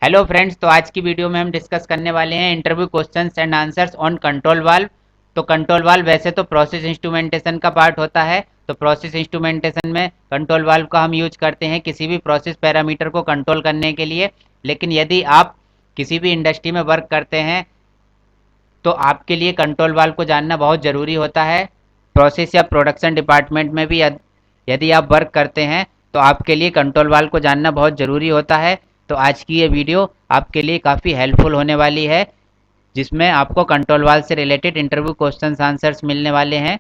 Hello friends, तो आज की वीडियो में हम डिस्कस करने वाले हैं interview questions and answers on control valve. तो कंट्रोल वाल्व वैसे तो प्रोसेस इंस्ट्रूमेंटेशन का पार्ट होता है। तो प्रोसेस इंस्ट्रूमेंटेशन में कंट्रोल वाल्व का हम यूज करते हैं किसी भी प्रोसेस पैरामीटर को कंट्रोल करने के लिए। लेकिन यदि आप किसी भी इंडस्ट्री में वर्क करते हैं तो आपके लिए कंट्रोल वाल्व को जानना बहुत ज़रूरी होता है। प्रोसेस या प्रोडक्शन डिपार्टमेंट में भी यदि आप वर्क करते हैं तो आपके लिए कंट्रोल वाल्व को जानना बहुत ज़रूरी होता है। तो आज की ये वीडियो आपके लिए काफ़ी हेल्पफुल होने वाली है, जिसमें आपको कंट्रोल वाल्व से रिलेटेड इंटरव्यू क्वेश्चंस आंसर्स मिलने वाले हैं।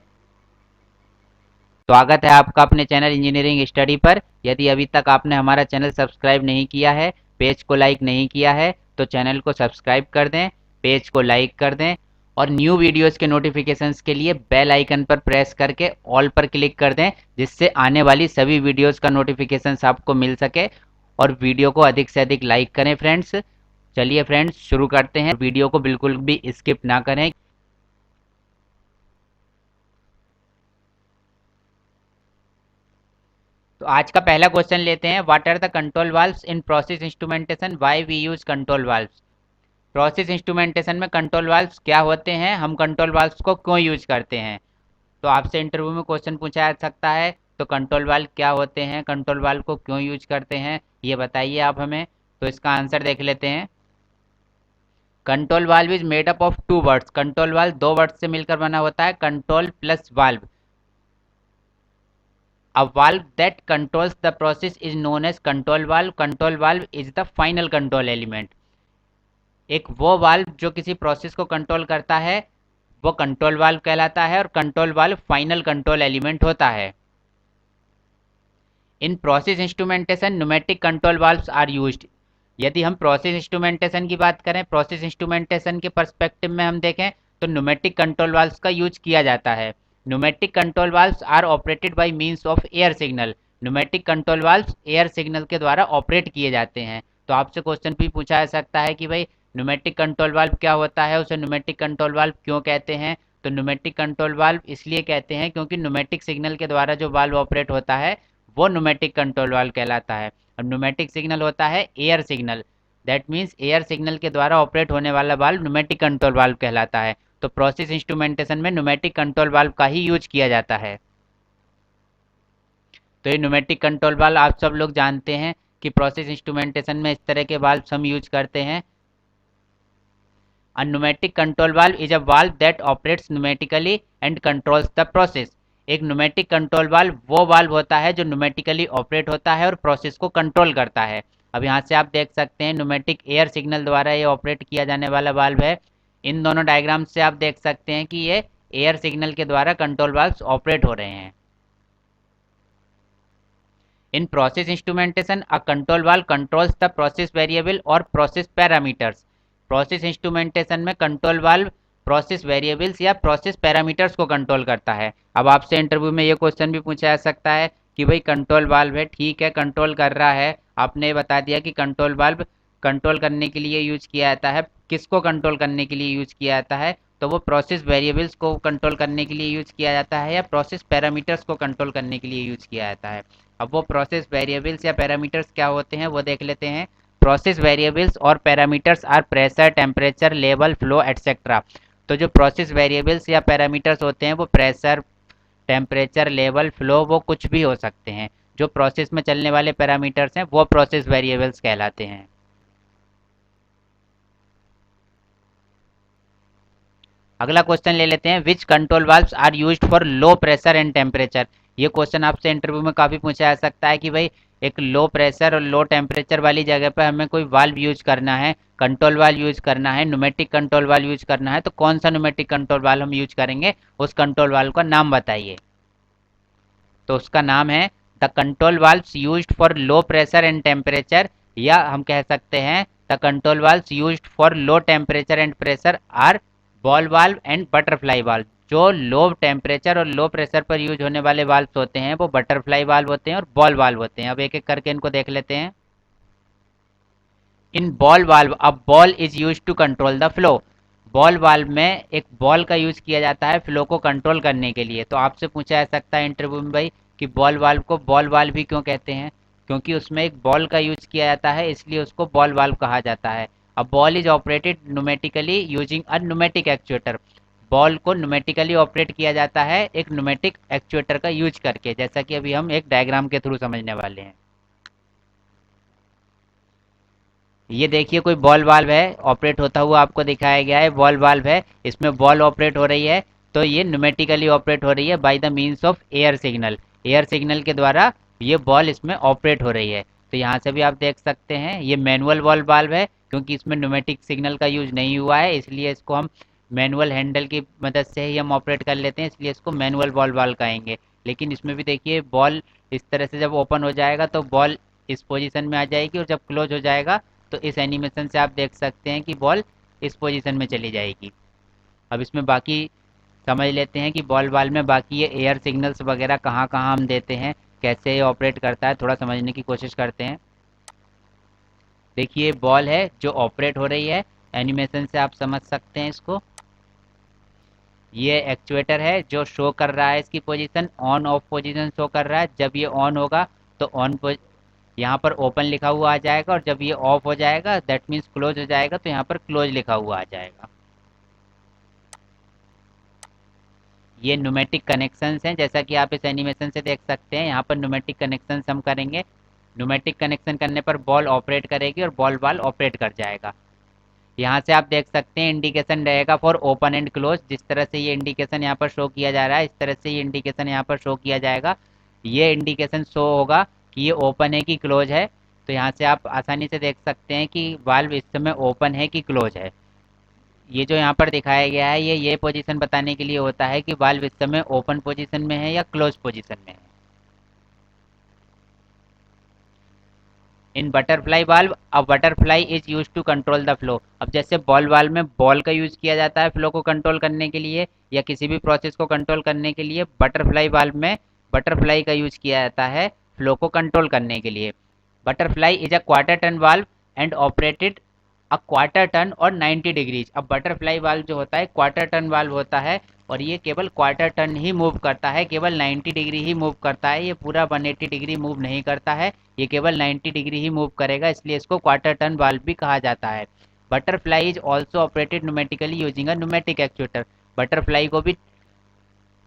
स्वागत है आपका अपने चैनल इंजीनियरिंग स्टडी पर। यदि अभी तक आपने हमारा चैनल सब्सक्राइब नहीं किया है, पेज को लाइक नहीं किया है, तो चैनल को सब्सक्राइब कर दें, पेज को लाइक कर दें और न्यू वीडियोस के नोटिफिकेशंस के लिए बेल आइकन पर प्रेस करके ऑल पर क्लिक कर दें, जिससे आने वाली सभी वीडियोस का नोटिफिकेशंस आपको मिल सके। और वीडियो को अधिक से अधिक लाइक करें फ्रेंड्स। चलिए फ्रेंड्स, शुरू करते हैं। वीडियो को बिल्कुल भी स्किप ना करें। तो आज का पहला क्वेश्चन लेते हैं। What are the control valves in process instrumentation, why we use control valves. Process instrumentation में कंट्रोल वाल्व्स क्या होते हैं, हम कंट्रोल वाल्व्स को क्यों यूज करते हैं। तो आपसे इंटरव्यू में क्वेश्चन पूछा जा सकता है, तो कंट्रोल वाल्व क्या होते हैं, कंट्रोल वाल्व को क्यों यूज करते हैं, ये बताइए आप हमें। तो इसका आंसर देख लेते हैं। Control valve is made up of two words. Control valve दो वर्ड से मिलकर बना होता है, control plus valve. A valve that controls the process is known as control valve. Control valve is the final control element. एक वो valve जो किसी प्रोसेस को कंट्रोल करता है वो कंट्रोल वाल्व कहलाता है, और control valve final control element होता है। In process instrumentation pneumatic control valves are used. यदि हम प्रोसेस इंस्ट्रूमेंटेशन की बात करें, प्रोसेस इंस्ट्रूमेंटेशन के पर्सपेक्टिव में हम देखें तो न्यूमेटिक कंट्रोल वाल्व्स का यूज किया जाता है। Pneumatic control valves are operated by means of air signal. Pneumatic control valves air signal के द्वारा ऑपरेट किए जाते हैं। तो आपसे क्वेश्चन भी पूछा जा सकता है कि भाई न्यूमेटिक कंट्रोल वाल्व क्या होता है, उसे न्यूमेटिक कंट्रोल वाल्व क्यों कहते हैं। तो न्यूमेटिक कंट्रोल वाल्व इसलिए कहते हैं क्योंकि न्यूमेटिक सिग्नल के द्वारा जो वाल्व ऑपरेट होता है वो न्यूमेटिक कंट्रोल वाल्व कहलाता है। और न्यूमेटिक सिग्नल होता है air signal. That means air signal के द्वारा ऑपरेट होने वाला वाल्व न्यूमेटिक कंट्रोल वाल्व कहलाता है। तो प्रोसेस इंस्ट्रूमेंटेशन में न्यूमेटिक कंट्रोल वाल्व का ही यूज किया जाता है। तो ये न्यूमेटिक कंट्रोल वाल्व आप सब लोग जानते हैं कि प्रोसेस इंस्ट्रूमेंटेशन में इस तरह के वाल्व हम यूज करते हैं। A pneumatic control valve is a valve that operates pneumatically and controls the process. एक न्यूमेटिक कंट्रोल वाल्व वो वाल्व होता है जो न्यूमेटिकली ऑपरेट होता है और प्रोसेस को कंट्रोल करता है। अब यहाँ से आप देख सकते हैं न्यूमेटिक एयर सिग्नल द्वारा ये ऑपरेट किया जाने वाला वाल्व है। इन दोनों डायग्राम से आप देख सकते हैं कि ये एयर सिग्नल के द्वारा कंट्रोल वाल्व्स ऑपरेट हो रहे हैं। In process instrumentation, a control valve controls the process variable or process parameters. Process instrumentation में कंट्रोल वाल्व प्रोसेस वेरिएबल्स या प्रोसेस पैरामीटर्स को कंट्रोल करता है। अब आपसे इंटरव्यू में ये क्वेश्चन भी पूछा जा सकता है कि भाई कंट्रोल वाल्व है, ठीक है, कंट्रोल कर रहा है, आपने बता दिया कि कंट्रोल वाल्व कंट्रोल करने के लिए यूज किया जाता है। किसको कंट्रोल करने के लिए यूज किया जाता है, तो वो प्रोसेस वेरिएबल्स को कंट्रोल करने के लिए यूज किया जाता है या प्रोसेस पैरामीटर्स को कंट्रोल करने के लिए यूज किया जाता है। अब वो प्रोसेस वेरिएबल्स या पैरामीटर्स क्या होते हैं वो देख लेते हैं। प्रोसेस वेरिएबल्स और parameters are pressure, temperature, level, flow etcetera. तो जो प्रोसेस वेरिएबल्स या पैरामीटर्स होते हैं वो प्रेशर, टेम्परेचर, लेवल, फ्लो, वो कुछ भी हो सकते हैं। जो प्रोसेस में चलने वाले पैरामीटर्स हैं वो प्रोसेस वेरिएबल्स कहलाते हैं। अगला क्वेश्चन ले लेते हैं। Which control valves are used for low pressure and temperature. ये क्वेश्चन आपसे इंटरव्यू में काफ़ी पूछा जा सकता है कि भाई एक लो प्रेशर और लो टेम्परेचर वाली जगह पर हमें कोई वाल्व यूज करना है, कंट्रोल वाल्व यूज करना है, न्यूमेटिक कंट्रोल वाल्व यूज करना है, तो कौन सा न्यूमेटिक कंट्रोल वाल्व हम यूज करेंगे, उस कंट्रोल वाल्व का नाम बताइए। तो उसका नाम है the control valves used for low pressure and temperature, या हम कह सकते हैं the control valves used for low temperature and pressure are ball valve and butterfly valve. जो लो टेम्परेचर और लो प्रेशर पर यूज होने वाले वाल्व होते हैं वो बटरफ्लाई वाल्व होते हैं और बॉल वाल्व होते हैं। अब एक एक करके इनको देख लेते हैं। In ball valve a ball is use to control the flow. Ball valve में एक बॉल का यूज किया जाता है फ्लो को कंट्रोल करने के लिए। तो आपसे पूछा जा सकता है इंटरव्यू में भाई कि बॉल वाल्व को बॉल वाल्व भी क्यों कहते हैं। क्योंकि उसमें एक बॉल का यूज किया जाता है, इसलिए उसको बॉल वाल्व कहा जाता है। अब ball is operated pneumatically using a pneumatic actuator. Ball को न्यूमेटिकली ऑपरेट किया जाता है एक न्यूमेटिक एक्चुएटर का यूज करके, जैसा कि अभी हम एक डायग्राम के थ्रू समझने वाले हैं। ये देखिए कोई बॉल वाल्व है, ऑपरेट होता हुआ आपको दिखाया गया है, बॉल वाल्व है, इसमें बॉल ऑपरेट हो रही है, तो ये न्यूमेटिकली ऑपरेट हो रही है by the means of air signal. Air signal के द्वारा ये बॉल इसमें ऑपरेट हो रही है। तो यहाँ से भी आप देख सकते हैं ये मैनुअल बॉल वाल्व है, क्योंकि इसमें न्यूमेटिक सिग्नल का यूज नहीं हुआ है, इसलिए इसको हम मैनुअल हैंडल की मदद से ही हम ऑपरेट कर लेते हैं, इसलिए इसको मैनुअल बॉल वाल्व कहेंगे। लेकिन इसमें भी देखिए बॉल इस तरह से जब ओपन हो जाएगा तो बॉल इस पोजीशन में आ जाएगी, और जब क्लोज हो जाएगा तो इस एनिमेशन से आप देख सकते हैं कि बॉल इस पोजीशन में चली जाएगी। अब इसमें बाकी समझ लेते हैं कि बॉल वाल्व में बाकी ये एयर सिग्नल्स वगैरह कहाँ कहाँ हम देते हैं, कैसे ये ऑपरेट करता है, थोड़ा समझने की कोशिश करते हैं। देखिए बॉल है जो ऑपरेट हो रही है, एनिमेशन से आप समझ सकते हैं इसको। ये एक्चुएटर है जो शो कर रहा है इसकी position, on off position show कर रहा है। जब ये ऑन होगा तो ऑन, यहाँ पर ओपन लिखा हुआ आ जाएगा, और जब ये ऑफ हो जाएगा दैट मीन्स क्लोज हो जाएगा, तो यहाँ पर क्लोज लिखा हुआ आ जाएगा। ये न्यूमेटिक कनेक्शंस हैं, जैसा कि आप इस एनिमेशन से देख सकते हैं। यहाँ पर न्यूमेटिक कनेक्शंस हम करेंगे, न्यूमेटिक कनेक्शन करने पर बॉल ऑपरेट करेगी और बॉल वाल्व ऑपरेट कर जाएगा। यहाँ से आप देख सकते हैं इंडिकेशन रहेगा फॉर ओपन एंड क्लोज। जिस तरह से ये इंडिकेशन यहाँ पर शो किया जा रहा है, इस तरह से ये इंडिकेशन यहाँ पर शो किया जाएगा। ये इंडिकेशन शो होगा कि ये ओपन है कि क्लोज है। तो यहाँ से आप आसानी से देख सकते हैं कि वाल्व इस समय ओपन है कि क्लोज है। ये जो यहाँ पर दिखाया गया है ये पोजीशन बताने के लिए होता है कि वाल्व इस समय ओपन पोजीशन में है या क्लोज पोजीशन में है। In butterfly valve, a butterfly is use to control the flow. अब जैसे बॉल वाल्व में बॉल का यूज किया जाता है फ्लो को कंट्रोल करने के लिए या किसी भी प्रोसेस को कंट्रोल करने के लिए, बटरफ्लाई वाल्व में बटरफ्लाई का यूज किया जाता है फ्लो को कंट्रोल करने के लिए। Butterfly is a quarter turn valve and operated a quarter turn और 90 डिग्रीज। अब बटरफ्लाई वाल्व जो होता है क्वार्टर टर्न वाल्व होता है, और ये केवल क्वार्टर टर्न ही मूव करता है, केवल 90 डिग्री ही मूव करता है, ये पूरा 180 डिग्री मूव नहीं करता है, ये केवल 90 डिग्री ही मूव करेगा, इसलिए इसको क्वार्टर टर्न वाल्व भी कहा जाता है। Butterfly is also operated pneumatically using a pneumatic actuator. Butterfly को भी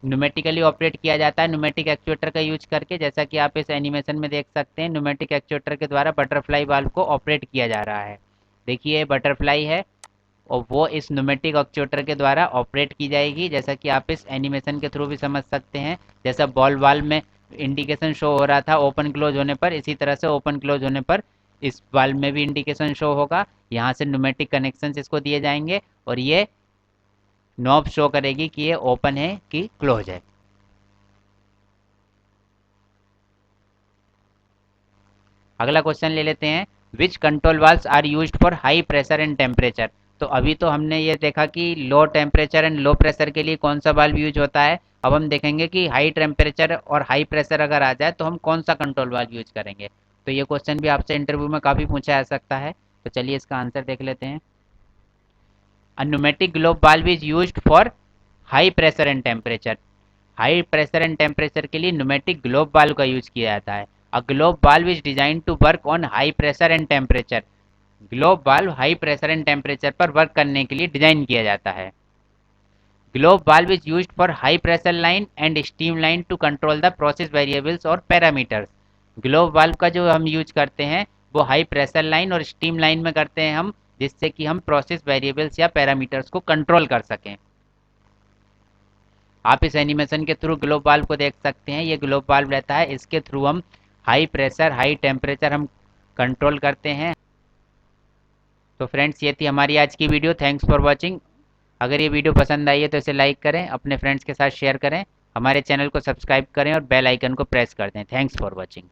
न्यूमेटिकली ऑपरेट किया जाता है न्यूमेटिक एक्चुएटर का यूज करके, जैसा कि आप इस एनिमेशन में देख सकते हैं न्यूमेटिक एक्चुएटर के द्वारा बटरफ्लाई वाल्व को ऑपरेट किया जा रहा है। देखिए बटरफ्लाई है और वो इस न्यूमेटिक एक्चुएटर के द्वारा ऑपरेट की जाएगी, जैसा कि आप इस एनिमेशन के थ्रू भी समझ सकते हैं। जैसा बॉल वाल्व में इंडिकेशन शो हो रहा था ओपन क्लोज होने पर, इसी तरह से ओपन क्लोज होने पर इस वाल्व में भी इंडिकेशन शो होगा। यहाँ से न्यूमेटिक कनेक्शन इसको दिए जाएंगे और ये नॉब शो करेगी कि ये ओपन है कि क्लोज है। अगला क्वेश्चन ले लेते हैं, which control valves are used for high pressure and temperature. तो अभी तो हमने ये देखा कि low temperature and low pressure के लिए कौन सा वाल्व यूज होता है। अब हम देखेंगे कि हाई टेम्परेचर और हाई प्रेशर अगर आ जाए तो हम कौन सा कंट्रोल वाल्व यूज करेंगे। तो ये क्वेश्चन भी आपसे इंटरव्यू में काफ़ी पूछा जा सकता है, तो चलिए इसका आंसर देख लेते हैं। A pneumatic globe valve is used for high pressure and temperature. High pressure and temperature के लिए न्यूमेटिक ग्लोब वाल्व का यूज किया जाता है। A globe valve is design to work on high pressure and temperature. Globe valve high pressure and temperature पर work करने के लिए डिजाइन किया जाता है। Globe valve is used for high pressure line and steam line to control the process variables और parameters. Globe valve का जो हम यूज करते हैं वो हाई प्रेशर लाइन और स्टीम लाइन में करते हैं हम, जिससे कि हम प्रोसेस वेरिएबल्स या पैरामीटर्स को कंट्रोल कर सकें। आप इस एनिमेशन के थ्रू ग्लोब वाल्व को देख सकते हैं, ये ग्लोब वाल्व रहता है, इसके थ्रू हम हाई प्रेशर हाई टेम्परेचर हम कंट्रोल करते हैं। तो फ्रेंड्स ये थी हमारी आज की वीडियो, थैंक्स फॉर वॉचिंग। अगर ये वीडियो पसंद आई है तो इसे लाइक करें, अपने फ्रेंड्स के साथ शेयर करें, हमारे चैनल को सब्सक्राइब करें और बेल आइकन को प्रेस कर दें। Thanks for watching.